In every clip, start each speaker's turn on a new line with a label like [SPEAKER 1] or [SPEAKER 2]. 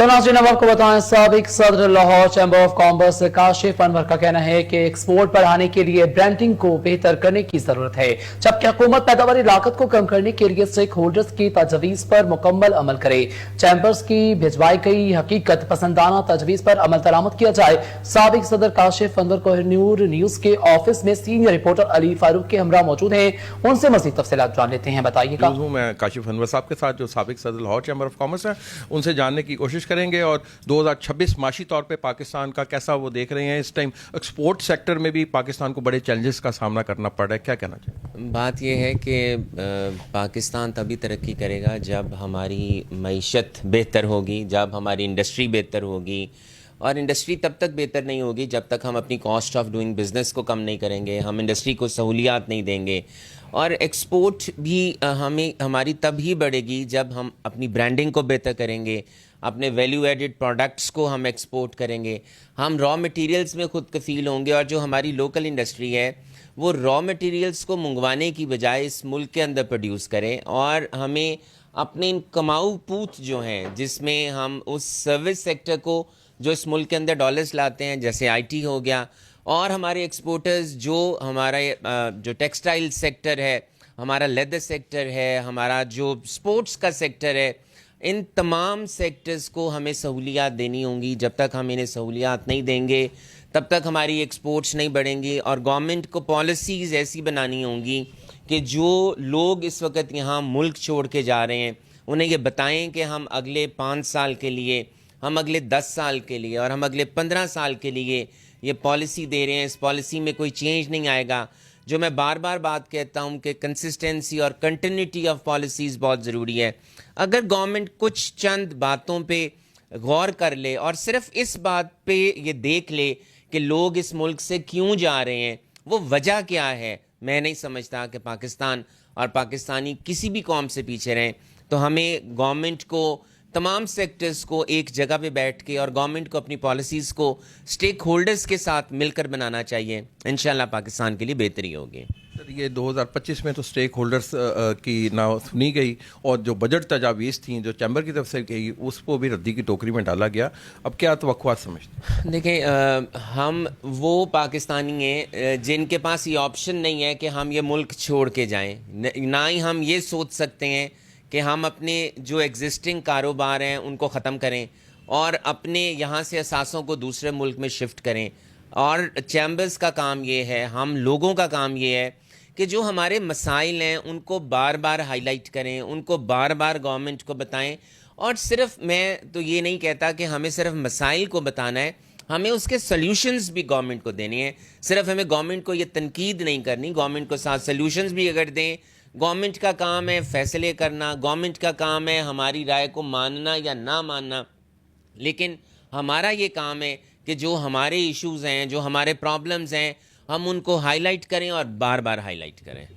[SPEAKER 1] तो नाज़रीन अब आपको बताएं, साबिक सदर Lahore chamber of commerce Kashif Anwar का कहना है कि एक्सपोर्ट बढ़ाने के लिए ब्रांडिंग को बेहतर करने की जरूरत है, जबकि हुकूमत पैदावारी लागत को कम करने के लिए स्टेक होल्डर्स की तजवीज पर मुकम्मल अमल करे। चैम्बर्स की भिजवाई गई हकीकत पसंदाना तजवीज पर अमल दरामद किया जाए। साबिक सदर काशिफ अनवर कोहिनूर न्यूज के ऑफिस में सीनियर रिपोर्टर अली फारूक के हमरा मौजूद हैं, उनसे मज़ीद तफसीलात जान लेते हैं। बताइएगा।
[SPEAKER 2] मैं काशिफ अनवर साहब के साथ जो साबिक सदर लाहौर चैम्बर ऑफ कॉमर्स है उनसे जानने की कोशिश करेंगे और 2026 माशी तौर पे पाकिस्तान का कैसा वो देख रहे हैं। इस टाइम एक्सपोर्ट सेक्टर में भी पाकिस्तान को बड़े चैलेंजेस का सामना करना पड़ रहा है, क्या कहना चाहिए?
[SPEAKER 3] बात यह है कि पाकिस्तान तभी तरक्की करेगा जब हमारी मईशत बेहतर होगी, जब हमारी इंडस्ट्री बेहतर होगी। और इंडस्ट्री तब तक बेहतर नहीं होगी जब तक हम अपनी कॉस्ट ऑफ डूइंग बिज़नेस को कम नहीं करेंगे, हम इंडस्ट्री को सहूलियात नहीं देंगे। और एक्सपोर्ट भी हमारी तब ही बढ़ेगी जब हम अपनी ब्रांडिंग को बेहतर करेंगे, अपने वैल्यू एडेड प्रोडक्ट्स को हम एक्सपोर्ट करेंगे, हम रॉ मटेरियल्स में खुद कफ़ील होंगे। और जो हमारी लोकल इंडस्ट्री है वो रॉ मटेरियल्स को मंगवाने की बजाय इस मुल्क के अंदर प्रोड्यूस करें। और हमें अपने इन कमाऊ पूत जो हैं जिसमें हम उस सर्विस सेक्टर को जो इस मुल्क के अंदर डॉलर्स लाते हैं, जैसे आईटी हो गया, और हमारे एक्सपोर्टर्स जो हमारा जो टेक्सटाइल सेक्टर है, हमारा लेदर सेक्टर है, हमारा जो स्पोर्ट्स का सेक्टर है, इन तमाम सेक्टर्स को हमें सहूलियात देनी होंगी। जब तक हम इन्हें सहूलियात नहीं देंगे तब तक हमारी एक्सपोर्ट्स नहीं बढ़ेंगी। और गवर्नमेंट को पॉलिसीज़ ऐसी बनानी होंगी कि जो लोग इस वक्त यहाँ मुल्क छोड़ के जा रहे हैं उन्हें ये बताएं कि हम अगले 5 साल के लिए, हम अगले 10 साल के लिए और हम अगले 15 साल के लिए ये पॉलिसी दे रहे हैं। इस पॉलिसी में कोई चेंज नहीं आएगा। जो मैं बार बार बात कहता हूँ कि कंसिस्टेंसी और कंटिन्यूटी ऑफ पॉलिसीज़ बहुत ज़रूरी है। अगर गवर्नमेंट कुछ चंद बातों पे गौर कर ले और सिर्फ इस बात पे ये देख ले कि लोग इस मुल्क से क्यों जा रहे हैं, वो वजह क्या है, मैं नहीं समझता कि पाकिस्तान और पाकिस्तानी किसी भी कौम से पीछे रहें। तो हमें गवर्नमेंट को तमाम सेक्टर्स को एक जगह पे बैठ के और गवर्नमेंट को अपनी पॉलिसीज़ को स्टेक होल्डर्स के साथ मिलकर बनाना चाहिए। इंशाल्लाह पाकिस्तान के लिए बेहतरी होगी।
[SPEAKER 2] सर, ये 2025 में तो स्टेक होल्डर्स की ना सुनी गई और जो बजट तजावीज़ थी जो चैम्बर की तरफ से गई उसको भी रद्दी की टोकरी में डाला गया। अब क्या तवक्कुआत समझते हैं?
[SPEAKER 3] देखें, हम वो पाकिस्तानी हैं जिनके पास ये ऑप्शन नहीं है कि हम ये मुल्क छोड़ के जाएं। ना ही हम ये सोच सकते हैं कि हम अपने जो एग्जिस्टिंग कारोबार हैं उनको ख़त्म करें और अपने यहाँ से असासों को दूसरे मुल्क में शिफ्ट करें। और चैम्बर्स का काम ये है, हम लोगों का काम ये है कि जो हमारे मसाइल हैं उनको बार बार हाईलाइट करें, उनको बार बार गवर्नमेंट को बताएं। और सिर्फ मैं तो ये नहीं कहता कि हमें सिर्फ मसाइल को बताना है, हमें उसके सल्यूशंस भी गवर्नमेंट को देने हैं। सिर्फ हमें गवर्नमेंट को ये तनकीद नहीं करनी, गवर्नमेंट को साथ सल्यूशंस भी अगर दें। गवर्नमेंट का काम है फैसले करना, गवर्नमेंट का काम है हमारी राय को मानना या ना मानना, लेकिन हमारा ये काम है कि जो हमारे इश्यूज़ हैं, जो हमारे प्रॉब्लम्स हैं, हम उनको हाईलाइट करें और बार बार हाईलाइट करें।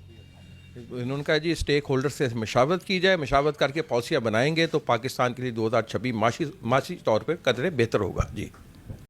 [SPEAKER 2] इन्होंने कहा जी स्टेक होल्डर से मशावरत की जाए, मशावरत करके पॉलिसियाँ बनाएंगे तो पाकिस्तान के लिए 2026 माशी तौर पर कदरे बेहतर होगा। जी।